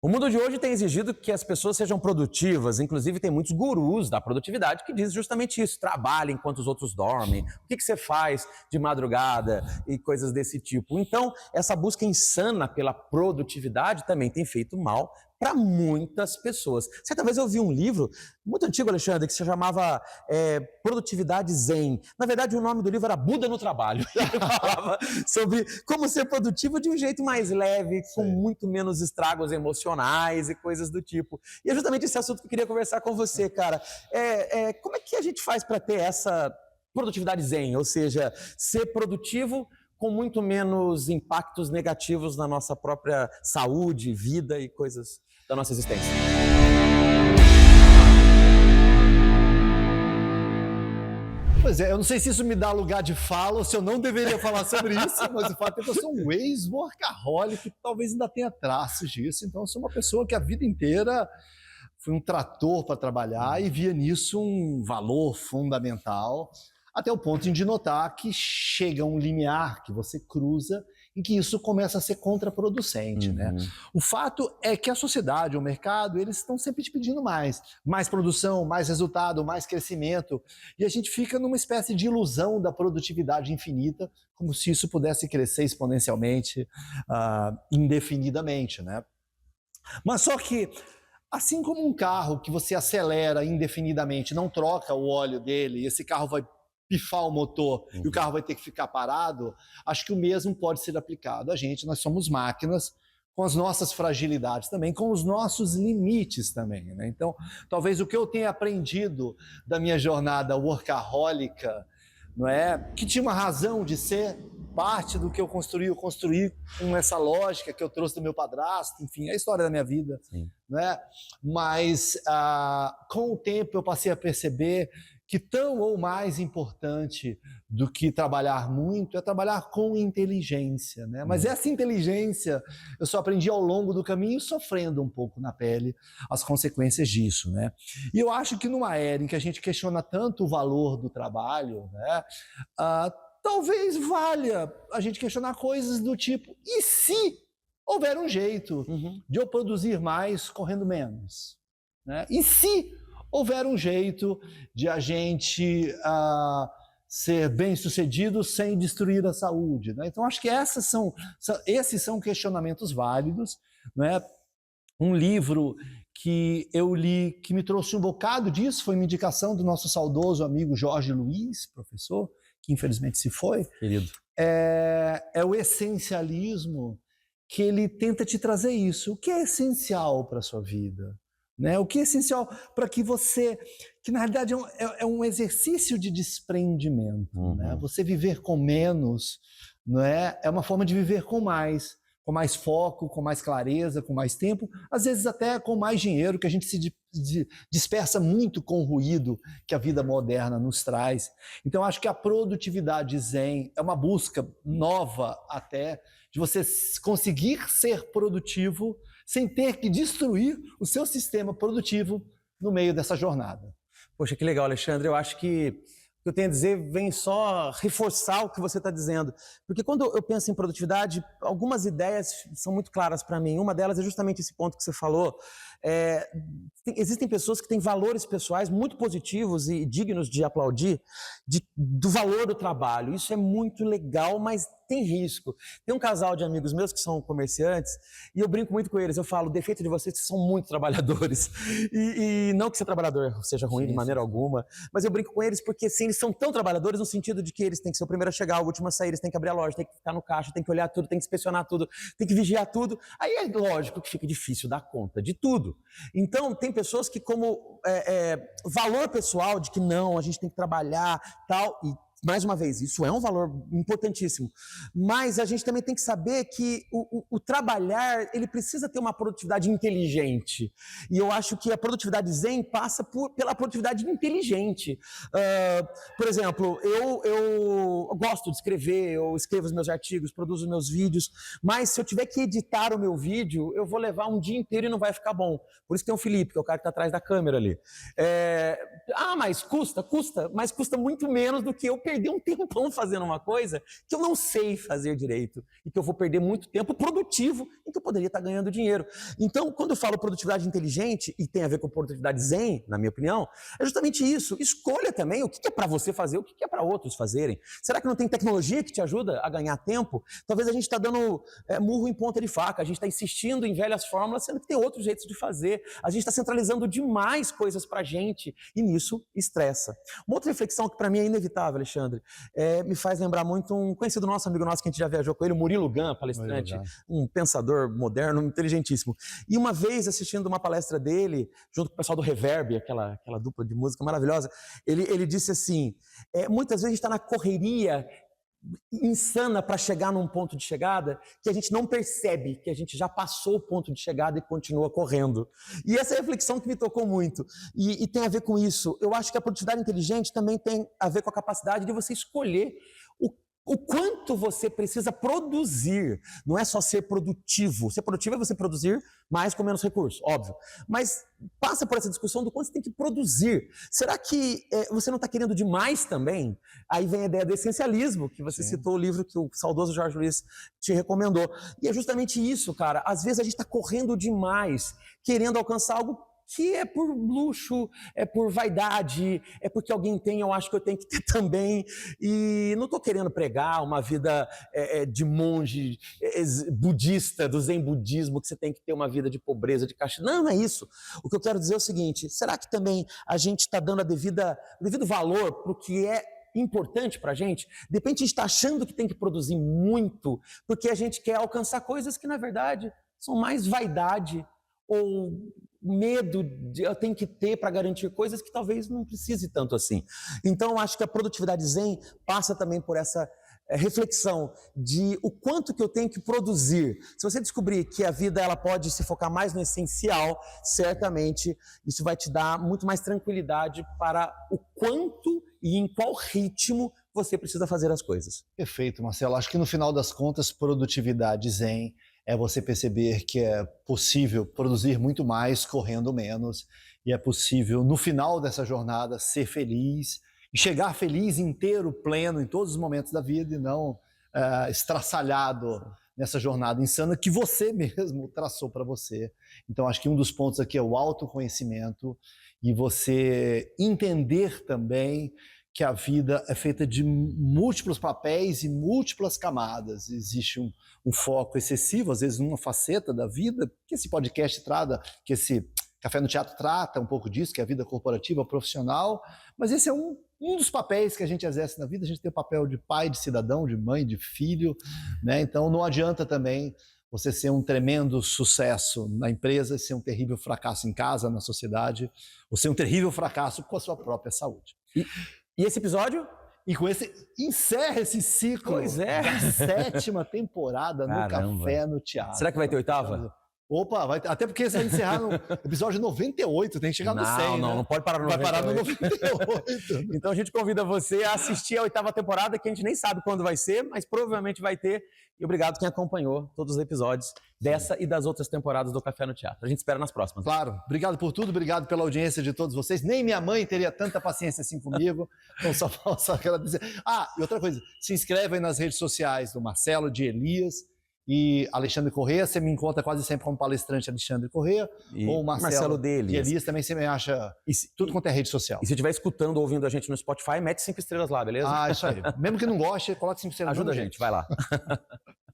O mundo de hoje tem exigido que as pessoas sejam produtivas, inclusive tem muitos gurus da produtividade que dizem justamente isso, trabalhe enquanto os outros dormem, o que você faz de madrugada e coisas desse tipo. Então, essa busca insana pela produtividade também tem feito mal para muitas pessoas. Certa vez eu vi um livro muito antigo, Alexandre, que se chamava Produtividade Zen. Na verdade, o nome do livro era Buda no Trabalho. Ele falava sobre como ser produtivo de um jeito mais leve, com muito menos estragos emocionais e coisas do tipo. E é justamente esse assunto que eu queria conversar com você, cara. Como é que a gente faz para ter essa produtividade zen? Ou seja, ser produtivo com muito menos impactos negativos na nossa própria saúde, vida e coisas da nossa existência. Pois é, eu não sei se isso me dá lugar de fala ou se eu não deveria falar sobre isso, mas o fato é que eu sou um ex-workaholic, talvez ainda tenha traços disso, então eu sou uma pessoa que a vida inteira fui um trator para trabalhar e via nisso um valor fundamental, até o ponto de notar que chega um limiar que você cruza em que isso começa a ser contraproducente, né? O fato é que a sociedade, o mercado, eles estão sempre te pedindo mais produção, mais resultado, mais crescimento, e a gente fica numa espécie de ilusão da produtividade infinita, como se isso pudesse crescer exponencialmente, indefinidamente, né? Mas só que, assim como um carro que você acelera indefinidamente, não troca o óleo dele, e esse carro vai pifar o motor e o carro vai ter que ficar parado, acho que o mesmo pode ser aplicado a gente. Nós somos máquinas com as nossas fragilidades também, com os nossos limites também, né? Então, talvez o que eu tenha aprendido da minha jornada workahólica, não é? Que tinha uma razão de ser, parte do que eu construí com essa lógica que eu trouxe do meu padrasto, enfim, é a história da minha vida, né? Mas com o tempo eu passei a perceber que tão ou mais importante do que trabalhar muito é trabalhar com inteligência, né? Mas essa inteligência eu só aprendi ao longo do caminho, sofrendo um pouco na pele as consequências disso, né? E eu acho que numa era em que a gente questiona tanto o valor do trabalho, né? Talvez valha a gente questionar coisas do tipo, e se houver um jeito de eu produzir mais correndo menos, né? E se houver um jeito de a gente ser bem-sucedido sem destruir a saúde, né? Então, acho que esses são questionamentos válidos, né? Um livro que eu li que me trouxe um bocado disso foi uma indicação do nosso saudoso amigo Jorge Luiz, professor, que infelizmente se foi. Querido. É o Essencialismo, que ele tenta te trazer isso. O que é essencial para a sua vida? Né? O que é essencial para que você... Que na realidade é um exercício de desprendimento. Né? Você viver com menos, não é? É uma forma de viver com mais foco, com mais clareza, com mais tempo, às vezes até com mais dinheiro, que a gente se dispersa muito com o ruído que a vida moderna nos traz. Então, acho que a produtividade zen é uma busca nova até, de você conseguir ser produtivo sem ter que destruir o seu sistema produtivo no meio dessa jornada. Poxa, que legal, Alexandre. Eu acho que o que eu tenho a dizer vem só reforçar o que você está dizendo. Porque quando eu penso em produtividade, algumas ideias são muito claras para mim. Uma delas é justamente esse ponto que você falou. Existem pessoas que têm valores pessoais muito positivos e dignos de aplaudir do valor do trabalho. Isso é muito legal, mas tem risco. Tem um casal de amigos meus que são comerciantes e eu brinco muito com eles. Eu falo, o defeito de vocês é que são muito trabalhadores. E não que ser trabalhador seja ruim de maneira alguma, mas eu brinco com eles porque sim, eles são tão trabalhadores no sentido de que eles têm que ser o primeiro a chegar, o último a sair, eles têm que abrir a loja, têm que ficar no caixa, têm que olhar tudo, têm que inspecionar tudo, têm que vigiar tudo. Aí é lógico que fica difícil dar conta de tudo. Então, tem pessoas que como valor pessoal de que não, a gente tem que trabalhar, tal, e mais uma vez, isso é um valor importantíssimo, mas a gente também tem que saber que o trabalhar, ele precisa ter uma produtividade inteligente, e eu acho que a produtividade zen passa pela produtividade inteligente. Por exemplo, eu gosto de escrever, eu escrevo os meus artigos, produzo os meus vídeos, mas se eu tiver que editar o meu vídeo, eu vou levar um dia inteiro e não vai ficar bom. Por isso que tem o Felipe, que é o cara que está atrás da câmera ali. Mas custa muito menos do que eu perder perder um tempão fazendo uma coisa que eu não sei fazer direito e que eu vou perder muito tempo produtivo em que eu poderia estar ganhando dinheiro. Então, quando eu falo produtividade inteligente, e tem a ver com produtividade zen, na minha opinião, é justamente isso. Escolha também o que é para você fazer, o que é para outros fazerem. Será que não tem tecnologia que te ajuda a ganhar tempo? Talvez a gente está dando murro em ponta de faca, a gente está insistindo em velhas fórmulas, sendo que tem outros jeitos de fazer. A gente está centralizando demais coisas para a gente e nisso estressa. Uma outra reflexão que para mim é inevitável, Alexandre, me faz lembrar muito um conhecido nosso, amigo nosso, que a gente já viajou com ele, o Murilo Gun, palestrante, um pensador moderno, inteligentíssimo. E uma vez, assistindo uma palestra dele, junto com o pessoal do Reverb, aquela dupla de música maravilhosa, ele disse assim, muitas vezes a gente está na correria insana para chegar num ponto de chegada que a gente não percebe que a gente já passou o ponto de chegada e continua correndo. E essa é a reflexão que me tocou muito. E tem a ver com isso. Eu acho que a produtividade inteligente também tem a ver com a capacidade de você escolher o quanto você precisa produzir. Não é só ser produtivo. Ser produtivo é você produzir mais com menos recursos, óbvio. Mas passa por essa discussão do quanto você tem que produzir. Será que você não está querendo demais também? Aí vem a ideia do essencialismo, que você citou o livro que o saudoso Jorge Luiz te recomendou. E é justamente isso, cara. Às vezes a gente está correndo demais, querendo alcançar algo que é por luxo, é por vaidade, é porque alguém tem, eu acho que eu tenho que ter também. E não estou querendo pregar uma vida de monge budista, do zen budismo, que você tem que ter uma vida de pobreza, de caixa. Não, não é isso. O que eu quero dizer é o seguinte, será que também a gente está dando o devido valor para o que é importante para a gente? De repente a gente está achando que tem que produzir muito, porque a gente quer alcançar coisas que, na verdade, são mais vaidade ou medo eu tenho que ter para garantir coisas que talvez não precise tanto assim. Então, eu acho que a produtividade zen passa também por essa reflexão de o quanto que eu tenho que produzir. Se você descobrir que a vida ela pode se focar mais no essencial, certamente isso vai te dar muito mais tranquilidade para o quanto e em qual ritmo você precisa fazer as coisas. Perfeito, Marcelo. Acho que no final das contas, produtividade zen é você perceber que é possível produzir muito mais correndo menos e é possível, no final dessa jornada, ser feliz e chegar feliz, inteiro, pleno em todos os momentos da vida e não estraçalhado nessa jornada insana que você mesmo traçou para você. Então, acho que um dos pontos aqui é o autoconhecimento e você entender também que a vida é feita de múltiplos papéis e múltiplas camadas. Existe um foco excessivo, às vezes, numa faceta da vida, que esse podcast trata, que esse Café no Teatro trata um pouco disso, que é a vida corporativa, profissional, mas esse é um dos papéis que a gente exerce na vida. A gente tem o papel de pai, de cidadão, de mãe, de filho, né? Então não adianta também você ser um tremendo sucesso na empresa, ser um terrível fracasso em casa, na sociedade, ou ser um terrível fracasso com a sua própria saúde. E esse episódio? E com esse, encerra esse ciclo da 7ª temporada no Café no Teatro. Será que vai ter 8ª? Opa, vai ter, até porque você vai encerrar no episódio 98, tem que chegar no 100, não pode parar no 98. Vai parar no 98. Então a gente convida você a assistir a 8ª temporada, que a gente nem sabe quando vai ser, mas provavelmente vai ter. E obrigado quem acompanhou todos os episódios dessa e das outras temporadas do Café no Teatro. A gente espera nas próximas. Claro, obrigado por tudo, obrigado pela audiência de todos vocês. Nem minha mãe teria tanta paciência assim comigo. Então só posso agradecer. E outra coisa, se inscreve aí nas redes sociais do Marcelo, de Elias e Alexandre Corrêa. Você me encontra quase sempre como palestrante Alexandre Corrêa, ou Marcelo de Elias. Também você me acha tudo quanto é rede social. E se estiver escutando ou ouvindo a gente no Spotify, mete 5 estrelas lá, beleza? Isso aí. Mesmo que não goste, coloque 5 estrelas. Ajuda a gente, vai lá.